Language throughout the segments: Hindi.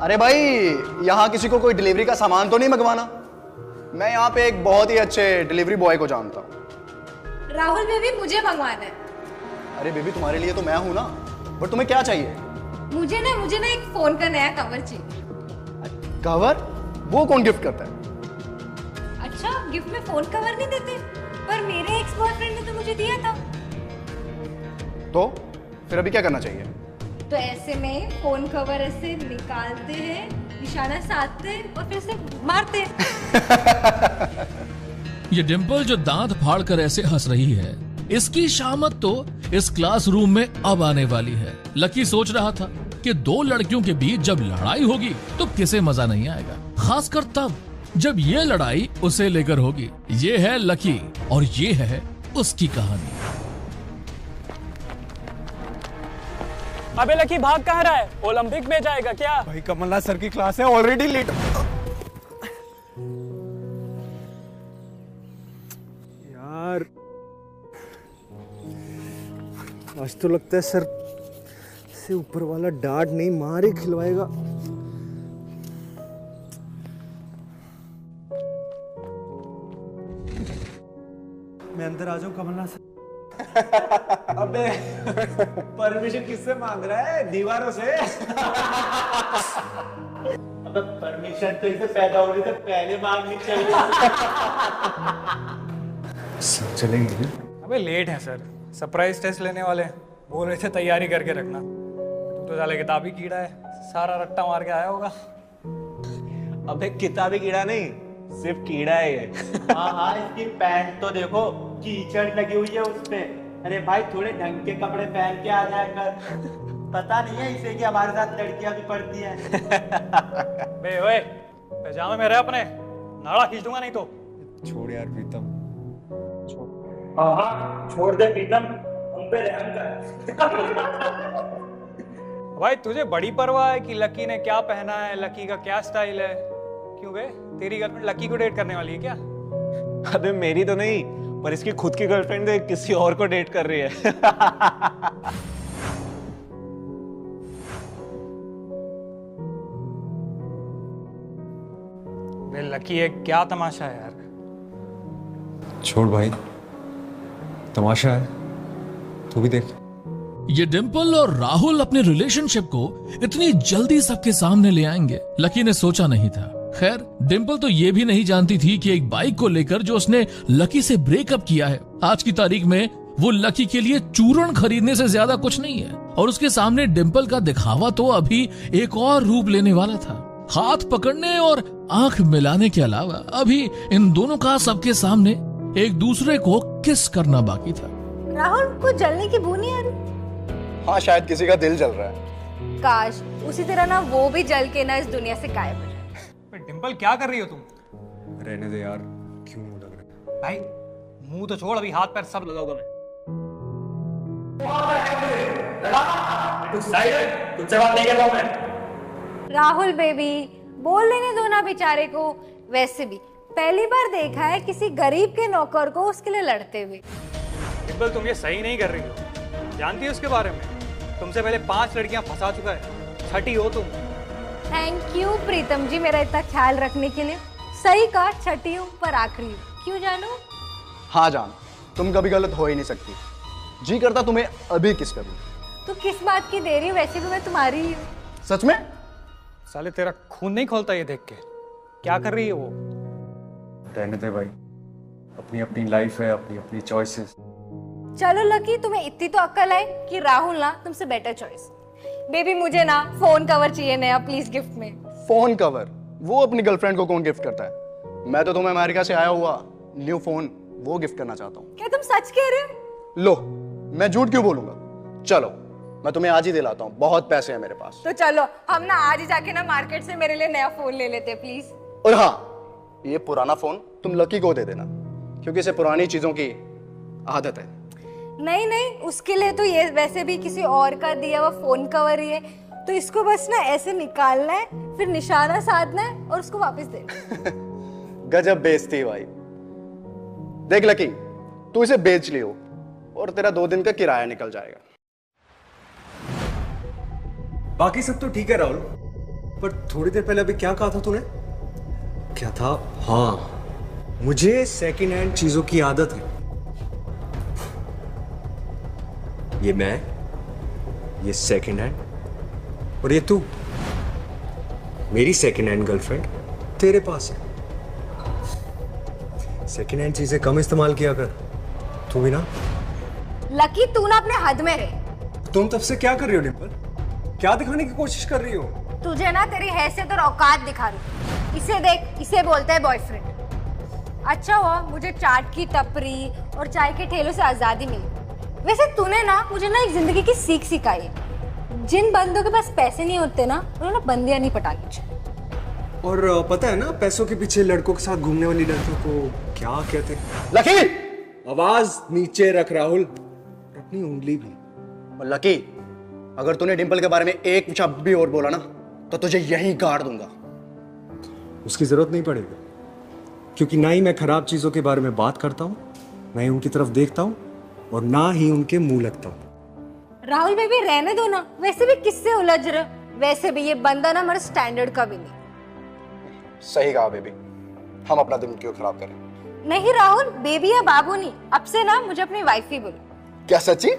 अरे भाई, यहाँ किसी को कोई डिलीवरी का सामान तो नहीं मंगवाना? मैं यहाँ पे एक बहुत ही अच्छे डिलीवरी बॉय को जानता हूँ। राहुल बेबी, मुझे मंगवाना है। अरे बेबी, तुम्हारे लिए तो मैं हूँ ना, बट तुम्हें क्या चाहिए? मुझे ना एक फोन का नया कवर चाहिए। कवर? वो कौन गिफ्ट करता है? अच्छा, गिफ्ट में फोन कवर नहीं देते? पर मेरे एक्स बॉयफ्रेंड ने तो मुझे दिया था। तो फिर अभी क्या करना चाहिए? तो ऐसे में फोन कवर ऐसे निकालते हैं, निशाना साधते हैं और फिर से मारते हैं। ये डिंपल जो दांत फाड़ कर ऐसे हंस रही है, इसकी शामत तो इस क्लासरूम में अब आने वाली है। लकी सोच रहा था कि दो लड़कियों के बीच जब लड़ाई होगी तो किसे मजा नहीं आएगा, खासकर तब जब ये लड़ाई उसे लेकर होगी। ये है लकी और ये है उसकी कहानी। अबे लकी, भाग कहाँ रहा है? ओलंपिक में जाएगा क्या? भाई कमलनाथ सर की क्लास है, ऑलरेडी लेट। यार आज तो लगता है सर से ऊपर वाला डांट नहीं मार ही खिलवाएगा। मैं अंदर आ जाऊं कमलनाथ सर? अबे परमिशन किससे मांग रहा है? दीवारों से? अबे परमिशन तो इसे पैदा होने से पहले मांगनी चाहिए। सब चलेंगे? अबे लेट है सर, सरप्राइज टेस्ट लेने वाले हैं। बोल रहे थे तैयारी करके रखना। तू तो साले किताबी कीड़ा है, सारा रट्टा मार के आया होगा। अबे किताबी कीड़ा नहीं, सिर्फ कीड़ा है ये। हाँ हाँ, इसकी पैंट तो देखो, कीचड़ लगी हुई है उसपे। अरे भाई, थोड़े ढंग के कपड़े पहन के आ जाए कर। पता नहीं है इसे कि हमारे साथ लड़कियां भी पढ़ती हैं। बे ओए, पैजामे में रह अपने, नाड़ा खींच दूंगा नहीं तो। छोड़ यार प्रीतम। हाँ, छोड़ दे प्रीतम, हम पे रहम कर। भाई तुझे बड़ी परवाह है कि लकी ने क्या पहना है, लकी का क्या स्टाइल है? क्यों बे, तेरी गर्लफ्रेंड लकी को डेट करने वाली है क्या? अबे मेरी तो नहीं, पर इसकी खुद की गर्लफ्रेंड किसी और को डेट कर रही है। बे लकी, ये क्या तमाशा है यार? छोड़ भाई, तमाशा है, तू भी देख। ये डिंपल और राहुल अपने रिलेशनशिप को इतनी जल्दी सबके सामने ले आएंगे, लकी ने सोचा नहीं था। खैर, डिंपल तो ये भी नहीं जानती थी कि एक बाइक को लेकर जो उसने लकी से ब्रेकअप किया है, आज की तारीख में वो लकी के लिए चूर्ण खरीदने से ज्यादा कुछ नहीं है। और उसके सामने डिंपल का दिखावा तो अभी एक और रूप लेने वाला था। हाथ पकड़ने और आंख मिलाने के अलावा अभी इन दोनों का सबके सामने एक दूसरे को किस करना बाकी था। राहुल को जलने की बू नहीं आ रही? हाँ, शायद किसी का दिल जल रहा है। काश उसी तरह ना वो भी जल के ना इस दुनिया से गायब हो जाए। डिंपल, क्या कर रही हो तुम? रहने दे यार, क्यों मुंह लग रहा है? भाई मुंह तो छोड़, अभी हाथ पैर सब लगाऊंगा मैं। तुमसे बात नहीं कर रहा हूं मैं। राहुल बेबी, बोल लेने दो ना बेचारे को। वैसे भी पहली बार देखा है किसी गरीब के नौकर को उसके लिए लड़ते हुए। डिंपल, तुम ये सही नहीं कर रही हो। जानती हो उसके बारे में? तुमसे पहले 5 लड़कियां फंसा चुका है, छठी हो तुम। थैंक यू प्रीतम जी, मेरा इतना ख्याल रखने के लिए। सही कहा, छठी हूँ पर आखिरी हूँ। क्यों जानू? हाँ जान, तुम कभी गलत हो ही नहीं सकती। जी करता तुम्हें अभी किस करूं। तो किस बात की देरी? वैसे भी मैं तुम्हारी ही हूँ। सच में? साले तेरा खून नहीं खोलता ये देख के। क्या कर रही है वो? रहने दे भाई, अपनी अपनी लाइफ है, अपनी अपनी चॉइसेस। चलो लकी, तुम्हें इतनी तो अक्ल है कि राहुल ना तुमसे बेटर चॉइस। बेबी, मुझे ना फोन कवर चाहिए नया, प्लीज गिफ्ट में। Phone cover? वो अपनी गर्लफ्रेंड को कौन गिफ्ट करता है? मैं तो तुम्हें अमेरिका से आया हुआ न्यू फोन वो गिफ्ट करना चाहता हूँ। क्या तुम सच कह रहे हो? लो, मैं झूठ क्यों बोलूंगा। चलो, मैं तुम्हें आज ही दिलाता हूँ, बहुत पैसे हैं मेरे पास। तो चलो हम ना आज ही जाके ना मार्केट से मेरे लिए नया फोन ले लेते हैं, प्लीज। और हाँ, ये पुराना फोन तुम लकी को दे देना, क्योंकि इसे पुरानी चीजों की आदत है। नहीं नहीं, उसके लिए तो ये वैसे भी किसी और का दिया हुआ फोन कवर ही है, तो इसको बस ना ऐसे निकालना है, फिर निशाना साधना है और उसको वापस देना। गजब बेइज्जती भाई। देख लकी, तू इसे बेच लियो और तेरा 2 दिन का किराया निकल जाएगा। बाकी सब तो ठीक है राहुल, पर थोड़ी देर पहले अभी क्या कहा था तूने? क्या था? हाँ, मुझे सेकंड हैंड चीजों की आदत है। ये मैं, ये सेकंड हैंड, और ये तू, मेरी सेकंड हैंड गर्लफ्रेंड तेरे पास है। सेकंड हैंड चीजें कम इस्तेमाल किया कर, तू भी ना। लकी तू ना अपने हद में रहे। तुम तब से क्या कर रही हो डिम्पल? क्या दिखाने की कोशिश कर रही हो? तुझे ना तेरी हैसियत और औकात दिखा रही। इसे देख, इसे बोलते हैं बॉयफ्रेंड। अच्छा हुआ मुझे चाट की टपरी और चाय के ठेलों से आजादी मिली। वैसे तूने ना मुझे ना एक जिंदगी की सीख सिखाई है। जिन बंदों के पास पैसे नहीं होते ना, उन्हें बंदियां नहीं पटानी चाहिए। और पता है ना, पैसों के पीछे लड़कों के साथ घूमने वाली लड़कियों को क्या कहते हैं? लकी! आवाज नीचे रख राहुल, अपनी उंगली भी। और लकी, अगर तूने डिंपल के बारे में एक शब्द भी और बोला ना, तो तुझे यहीं गाड़ दूंगा। उसकी जरूरत नहीं पड़ेगी, क्योंकि ना ही मैं खराब चीजों के बारे में बात करता हूँ, ना ही उनकी तरफ देखता हूँ, और ना ही उनके मुंह लगता हूँ। राहुल बेबी रहने दो ना, वैसे भी किससे उलझ रहे? वैसे भी ये बंदा ना हमारे स्टैंडर्ड का भी नहीं। सही कहा बेबी, हम अपना दिन क्यों खराब करें? नहीं राहुल, बेबी या बाबू नहीं, अब से ना मुझे अपनी वाइफ ही बोलो। क्या सच्ची?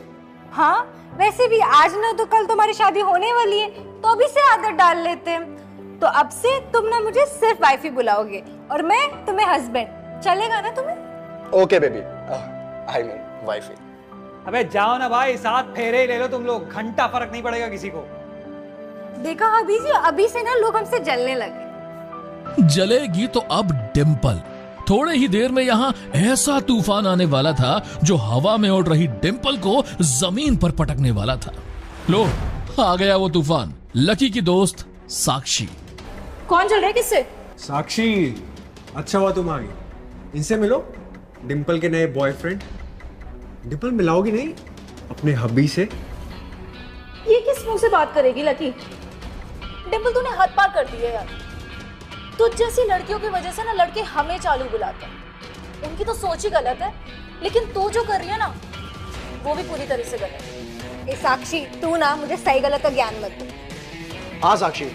हाँ, वैसे भी आज ना तो कल तुम्हारी शादी होने वाली है, तो अभी से आदत डाल लेते हैं। तो अब से तुम ना मुझे सिर्फ वाइफ ही बुलाओगे और मैं तुम्हें हस्बैंड। चलेगा ना तुम्हें? Okay baby, I mean wife ही। अबे जाओ ना भाई, 7 फेरे ही ले लो तुम लोग, घंटा फर्क नहीं पड़ेगा किसी को। देखा अभी जी, अभी से ना लोग हमसे जलने लगे। जलेगी तो अब डिंपल। थोड़े ही देर में यहाँ ऐसा तूफान आने वाला था जो हवा में उड़ रही डिंपल को जमीन पर पटकने वाला था। लो, आ गया वो तूफान, लकी की दोस्त साक्षी। कौन चल रहा है किससे? साक्षी, अच्छा हुआ तुम आ गई। इनसे मिलो, डिंपल के नए बॉयफ्रेंड। डिंपल मिलाओगी नहीं अपने हब्बी से? ये किस मुंह से बात करेगी लकी? डिंपल तूने हद पार कर दी है यार। तुझ जैसी लड़कियों की वजह से ना लड़के हमें चालू बुलाते हैं। उनकी तो सोच ही गलत है, लेकिन तू जो कर रही है ना, वो भी पूरी तरह से गलत है। ए साक्षी, तू ना मुझे सही गलत का ज्ञान मत दे। हाँ साक्षी,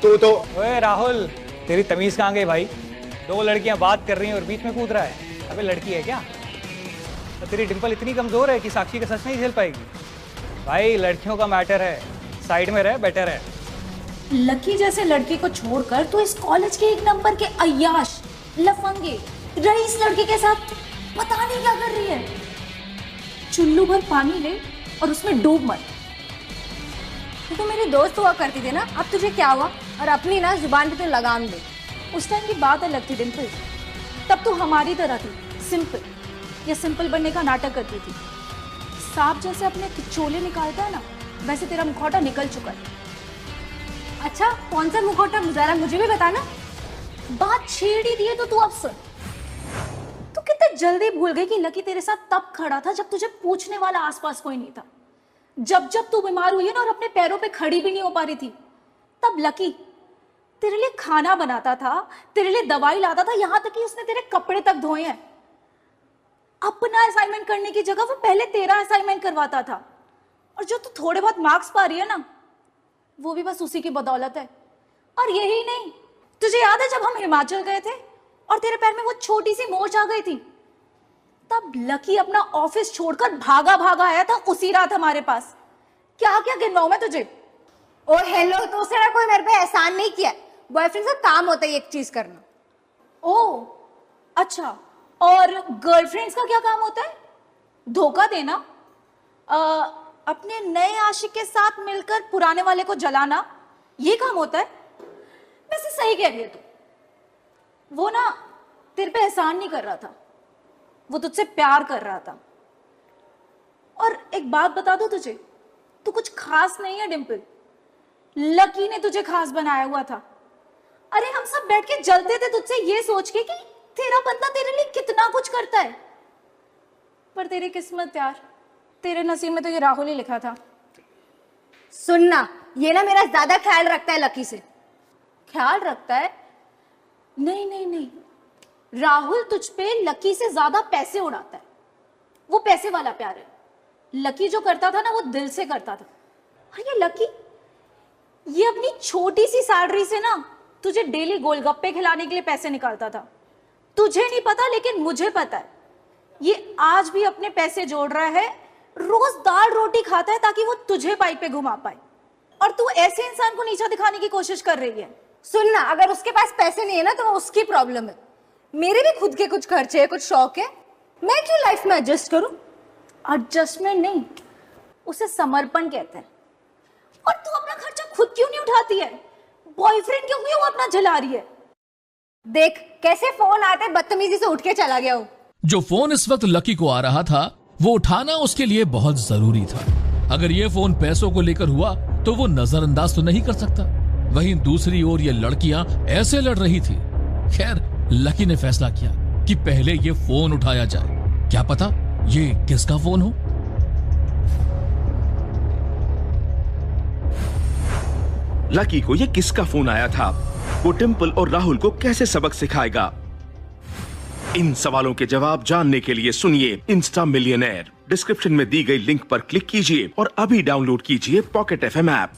तू तो। ओए राहुल, तेरी तमीज कहाँ गई भाई? 2 लड़कियां बात कर रही हैं और बीच में कूद रहा है। अबे लड़की है क्या? तो तेरी डिंपल इतनी कमजोर है कि साक्षी का सच नहीं झेल पाएगी? भाई लड़कियों का मैटर है, साइड में रहे बेटर है। लकी जैसे लड़की को छोड़कर तो इस कॉलेज के 1 नंबर के अय्याश, लफंगे, रईस लड़के के साथ पता नहीं क्या कर रही है। चुल्लू भर पानी ले और उसमें डूब मत। तो मेरी दोस्त हुआ करती थी ना, अब तुझे क्या हुआ? और अपनी ना जुबान पे तो लगाम दे। उस टाइम की बात अलग थी डिंपल, तब तो हमारी तरह थी, सिंपल या सिंपल बनने का नाटक करती थी। सांप जैसे अपने चोले निकालता है ना, वैसे तेरा मुखौटा निकल चुका है। अच्छा, कौन सा मुखौटा? जरा मुझे भी बताना। बात छेड़ ही दी है तो तू अब सुन। तू कितने जल्दी भूल गई कि लकी तेरे साथ तब खड़ा था जब तुझे पूछने वाला आसपास कोई नहीं था। जब जब तू बीमार हुई है ना और अपने पैरों पे खड़ी भी नहीं हो पा रही थी, तब लकी तेरे लिए खाना बनाता था, तेरे लिए दवाई लाता था, यहां तक कि उसने तेरे कपड़े तक धोए हैं। अपना असाइनमेंट करने की जगह वो पहले तेरा असाइनमेंट करवाता था। और जो तू थोड़े बहुत मार्क्स पा रही है ना, वो भी बस उसी की बदौलत है। और यही नहीं, तुझे याद है जब हम हिमाचल गए थे और तेरे पैर में वो छोटी सी मोच आ गई थी, तब लकी अपना ऑफिस छोड़कर भागा भागा आया था उसी रात हमारे पास। क्या क्या गिनवाऊं मैं तुझे? ओ हेलो, तो उसने ना कोई मेरे पे एहसान नहीं किया। बॉयफ्रेंड का काम होता है एक चीज करना। ओ अच्छा, और गर्लफ्रेंड्स का क्या काम होता है? धोखा देना, अपने नए आशिक के साथ मिलकर पुराने वाले को जलाना, ये काम होता है। वैसे सही कह रही है तू, वो ना तेरे पे एहसान नहीं कर रहा था, वो तुझसे प्यार कर रहा था। और एक बात बता दूं तुझे, तू कुछ खास नहीं है डिंपल, लकी ने तुझे खास बनाया हुआ था। अरे हम सब बैठ के जलते थे तुझसे ये सोच के कि तेरा बंदा तेरे लिए कितना कुछ करता है। पर तेरी किस्मत यार, तेरे नसीब में तो ये राहुल ही लिखा था। सुनना, ये ना मेरा ज्यादा ख्याल रखता है लकी से। ख्याल रखता है? नहीं नहीं नहीं, राहुल तुझ पे लकी से ज्यादा पैसे उड़ाता है। वो पैसे वाला प्यार है। लकी जो करता था ना, वो दिल से करता था। और ये लकी ये अपनी छोटी सी सैलरी से ना तुझे डेली गोलगप्पे खिलाने के लिए पैसे निकालता था। तुझे नहीं पता लेकिन मुझे पता है। ये आज भी अपने पैसे जोड़ रहा है, रोज दाल रोटी खाता है ताकि वो तुझे बाइक पे घुमा पाए, और तू ऐसे इंसान को नीचा दिखाने की कोशिश कर रही है। सुन ना, अगर उसके पास पैसे नहीं है ना तो वो उसकी प्रॉब्लम है। मेरे भी खुद के कुछ खर्चे है, कुछ शौक है, मैं क्यों लाइफ में एडजस्ट करूं? एडजस्टमेंट नहीं, उसे समर्पण कहते हैं। और तू अपना खर्चा खुद क्यों नहीं उठाती है? बॉयफ्रेंड क्यों वो अपना जला रही है? देख कैसे फोन आते बदतमीजी से उठ के चला गया हो। जो फोन इस वक्त लकी को आ रहा था वो उठाना उसके लिए बहुत जरूरी था। अगर ये फोन पैसों को लेकर हुआ तो वो नजरअंदाज तो नहीं कर सकता। वहीं दूसरी ओर ये लड़कियां ऐसे लड़ रही थी। खैर लकी ने फैसला किया कि पहले ये फोन उठाया जाए, क्या पता ये किसका फोन हो। लकी को ये किसका फोन आया था, वो डिंपल और राहुल को कैसे सबक सिखाएगा? इन सवालों के जवाब जानने के लिए सुनिए इंस्टा मिलियनेयर। डिस्क्रिप्शन में दी गई लिंक पर क्लिक कीजिए और अभी डाउनलोड कीजिए पॉकेट FM ऐप।